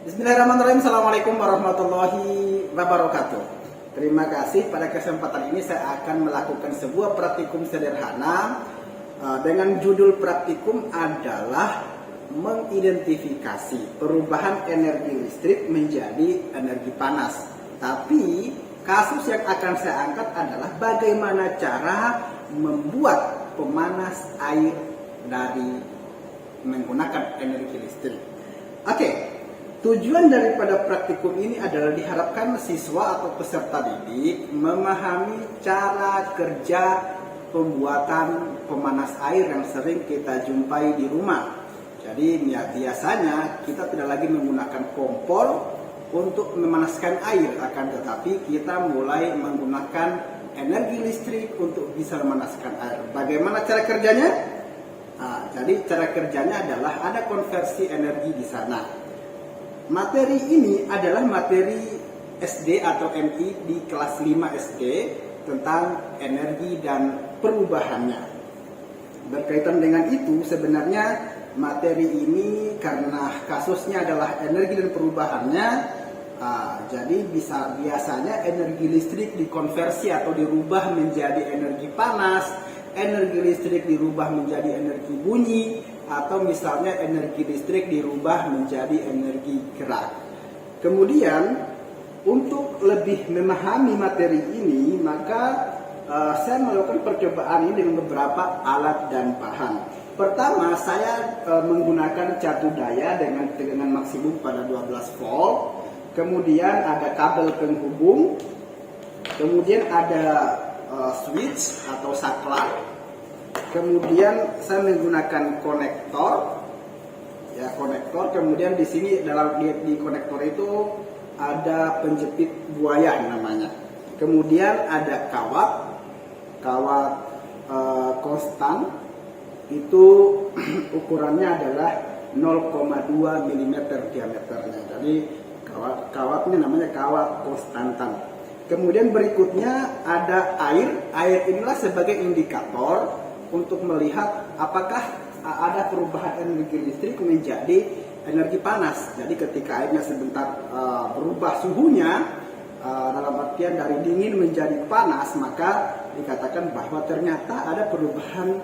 Bismillahirrahmanirrahim. Assalamualaikum warahmatullahi wabarakatuh. Terima kasih. Pada kesempatan ini saya akan melakukan sebuah praktikum sederhana dengan judul praktikum adalah mengidentifikasi perubahan energi listrik menjadi energi panas. Tapi kasus yang akan saya angkat adalah bagaimana cara membuat pemanas air dari menggunakan energi listrik. Oke, tujuan daripada praktikum ini adalah diharapkan siswa atau peserta didik memahami cara kerja pembuatan pemanas air yang sering kita jumpai di rumah. Jadi biasanya kita tidak lagi menggunakan kompor untuk memanaskan air, akan tetapi kita mulai menggunakan energi listrik untuk bisa memanaskan air. Bagaimana cara kerjanya? Jadi cara kerjanya adalah ada konversi energi di sana. Materi ini adalah materi SD atau MI di kelas 5 SD tentang energi dan perubahannya. Berkaitan dengan itu, sebenarnya materi ini karena kasusnya adalah energi dan perubahannya, jadi biasanya energi listrik dikonversi atau dirubah menjadi energi panas, energi listrik dirubah menjadi energi bunyi, atau misalnya energi listrik dirubah menjadi energi gerak. Kemudian untuk lebih memahami materi ini, maka saya melakukan percobaan ini dengan beberapa alat dan bahan. Pertama, saya menggunakan catu daya dengan tegangan maksimum pada 12 volt. Kemudian ada kabel penghubung. Kemudian ada switch atau saklar. Kemudian saya menggunakan konektor, ya konektor. Kemudian di sini di konektor itu ada penjepit buaya namanya. Kemudian ada kawat konstan, itu ukurannya adalah 0,2 mm diameternya. Jadi kawatnya namanya kawat konstantan. Kemudian berikutnya ada air. Air inilah sebagai indikator untuk melihat apakah ada perubahan energi listrik menjadi energi panas. Jadi ketika airnya sebentar berubah suhunya, dalam artian dari dingin menjadi panas, maka dikatakan bahwa ternyata ada perubahan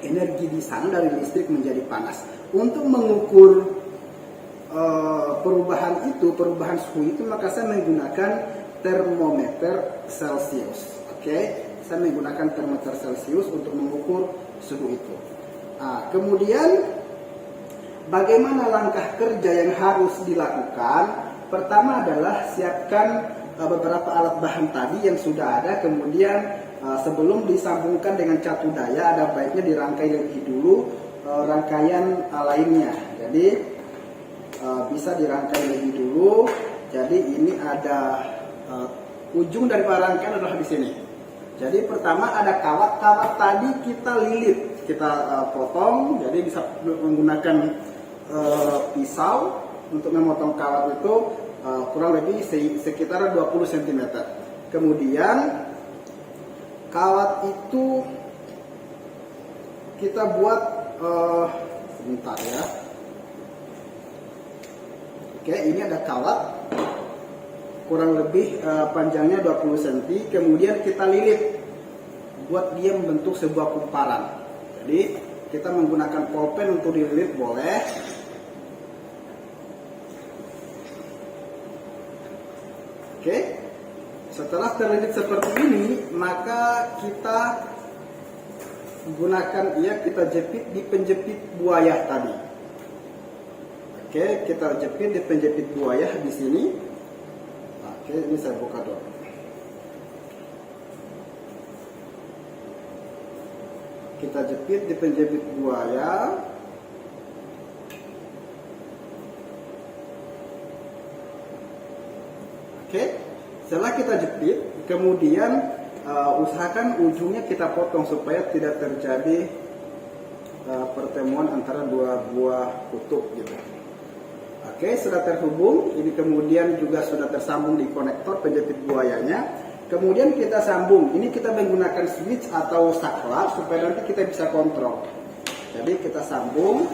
energi di sana dari listrik menjadi panas. Untuk mengukur perubahan suhu itu, maka saya menggunakan termometer Celcius. Oke, saya menggunakan termometer Celcius untuk mengukur suhu itu. Kemudian bagaimana langkah kerja yang harus dilakukan? Pertama adalah siapkan beberapa alat bahan tadi yang sudah ada. Kemudian sebelum disambungkan dengan catu daya, ada baiknya dirangkai lebih dulu rangkaian lainnya. Jadi bisa dirangkai lebih dulu. Jadi ini ada ujung dari rangkaian adalah di sini. Jadi pertama ada kawat tadi kita lilit, kita potong. Jadi bisa menggunakan pisau untuk memotong kawat itu kurang lebih sekitar 20 cm. Kemudian kawat itu kita buat sebentar ya. Oke, ini ada kawat kurang lebih panjangnya 20 cm. Kemudian kita lilit buat dia membentuk sebuah kumparan. Jadi kita menggunakan pulpen untuk dililit boleh. Oke, setelah terlilit seperti ini, maka kita gunakan kita jepit di penjepit buaya tadi. Oke, kita jepit di penjepit buaya di sini. Oke, ini saya buka dulu. Kita jepit di penjepit buaya. Oke, setelah kita jepit, kemudian usahakan ujungnya kita potong supaya tidak terjadi pertemuan antara dua buah kutub gitu. Oke, sudah terhubung. Ini kemudian juga sudah tersambung di konektor penjepit buayanya. Kemudian kita sambung. Ini kita menggunakan switch atau saklar supaya nanti kita bisa kontrol. Jadi kita sambung.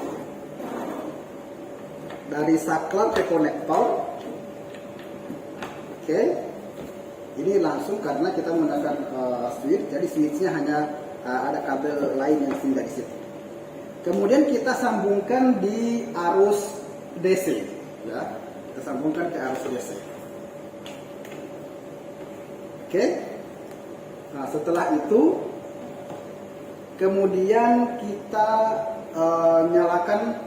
dari saklar ke konektor. Oke, ini langsung karena kita menggunakan switch, jadi switchnya hanya ada kabel lain yang singgah di situ. Kemudian kita sambungkan di arus DC, ya, kita sambungkan ke arus DC. Oke, nah setelah itu kemudian kita nyalakan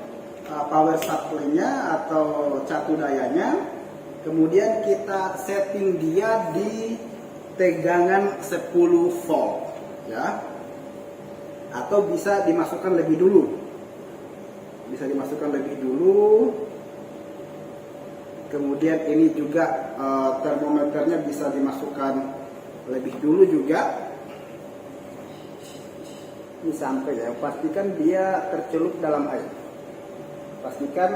power supply-nya atau catu dayanya, kemudian kita setting dia di tegangan 10 volt, ya, atau bisa dimasukkan lebih dulu, kemudian ini juga termometernya bisa dimasukkan lebih dulu juga. Ini sampai, ya, pastikan dia tercelup dalam air, pastikan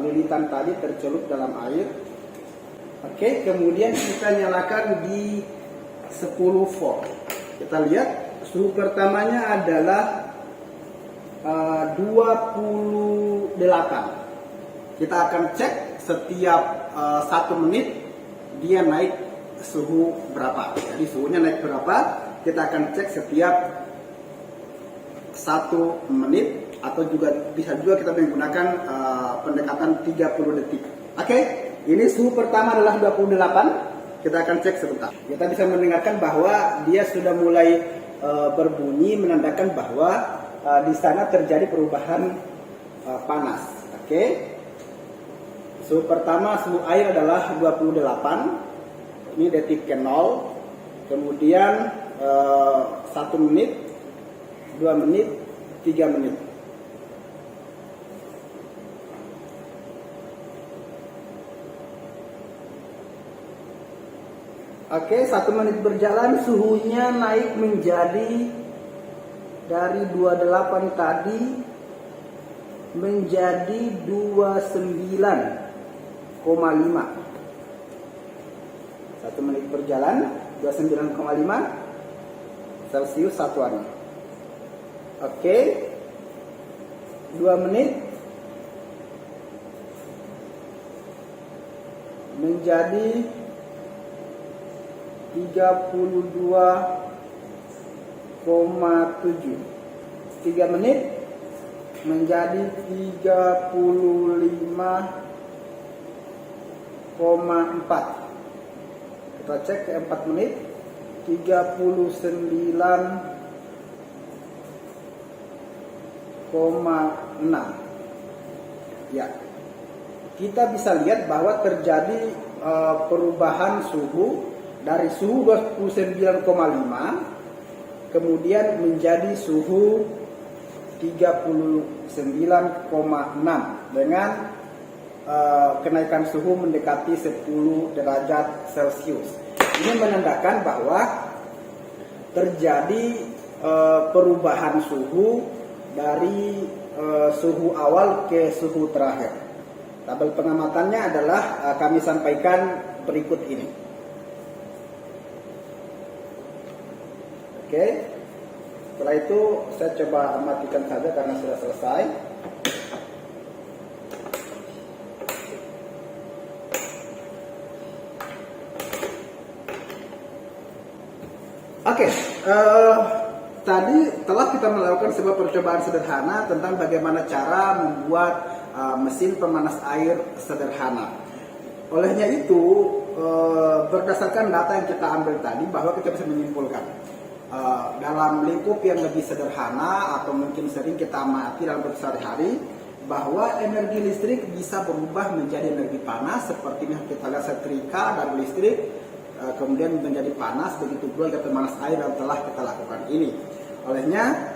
lilitan tadi tercelup dalam air. Oke, kemudian kita nyalakan di 10 volt. Kita lihat suhu pertamanya adalah 28. Kita akan cek setiap 1 menit dia naik suhu berapa. Jadi suhunya naik berapa, kita akan cek setiap 1 menit, atau juga bisa juga kita menggunakan pendekatan 30 detik. Oke, ini suhu pertama adalah 28. Kita akan cek sebentar. Kita bisa mendengarkan bahwa dia sudah mulai berbunyi, menandakan bahwa di sana terjadi perubahan panas. Oke, suhu pertama, suhu air adalah 28. Ini detik ke 0. Kemudian 1 menit, 2 menit, 3 menit. Oke, 1 menit berjalan, suhunya naik menjadi dari 28 tadi menjadi 29,5. 1 menit berjalan, 29,5 Celcius satuannya. Oke, 2 menit menjadi 32,7. 3 menit menjadi 35,4. Kita cek ke 4 menit, 39,6. Ya, kita bisa lihat bahwa terjadi perubahan suhu dari suhu 29,5 kemudian menjadi suhu 39,6 dengan kenaikan suhu mendekati 10 derajat Celcius. Ini menandakan bahwa terjadi perubahan suhu dari suhu awal ke suhu terakhir. Tabel pengamatannya adalah kami sampaikan berikut ini. Oke, setelah itu saya coba matikan saja karena sudah selesai. Oke, tadi telah kita melakukan sebuah percobaan sederhana tentang bagaimana cara membuat mesin pemanas air sederhana. Olehnya itu, berdasarkan data yang kita ambil tadi, bahwa kita bisa menyimpulkan dalam lingkup yang lebih sederhana atau mungkin sering kita amati dalam sehari-hari, bahwa energi listrik bisa berubah menjadi energi panas, seperti yang kita lihat setrika dari listrik kemudian menjadi panas, begitu pula kita pemanas air yang telah kita lakukan ini. Olehnya